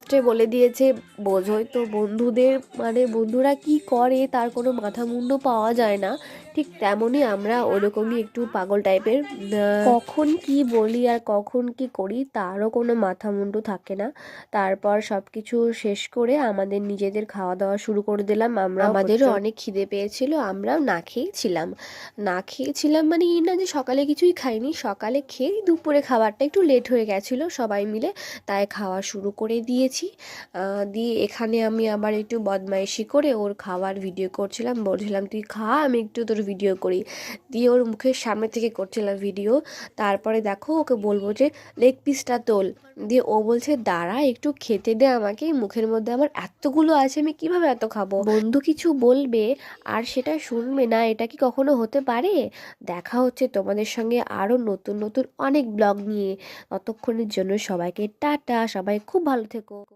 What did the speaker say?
সূত্রে বলে দিয়েছে। বোঝোই তো বন্ধুদের, মানে বন্ধুরা কি করে তার কোনো মাথা মুন্ডু পাওয়া যায় না। ঠিক তেমনই আমরা ওরকমই একটু পাগল টাইপের। কখন কি বলি আর কখন কি করি তারও কোনো মাথা মুন্ডু থাকে না। তারপর সব কিছু শেষ করে আমাদের নিজেদের খাওয়া দাওয়া শুরু করে দিলাম। আমাদেরও অনেক খিদে পেয়েছিল, আমরাও না খেয়েই ছিলাম। না খেয়েছিলাম মানে এই না যে সকালে কিছুই খাইনি, সকালে খেয়ে দুপুরে খাবারটা একটু লেট হয়ে গেছিলো সবাই মিলে, তাই খাওয়া শুরু করে দিয়েছি। দিয়ে এখানে আমি আবার একটু বদমাইশি করে ওর খাওয়ার ভিডিও করছিলাম, বলছিলাম তুই খা আমি একটু তোর ভিডিও করি। দিয়ে ওর মুখের সামনে থেকে করছিলাম ভিডিও। তারপরে দেখো ওকে বলবো যে লেগ পিসটা তোল, দিয়ে ও বলছে দাঁড়া একটু খেতে দে আমাকে, মুখের মধ্যে আমার এতগুলো আছে আমি কিভাবে এত খাবো। বন্ধু কিছু বলবে আর সেটা শুনবে না, এটা কি কখনো হতে পারে? দেখা হচ্ছে তোমাদের সঙ্গে আরও নতুন নতুন অনেক ব্লগ নিয়ে। ততক্ষণের জন্য সবাইকে টাটা, সবাই খুব ভালো থেকো।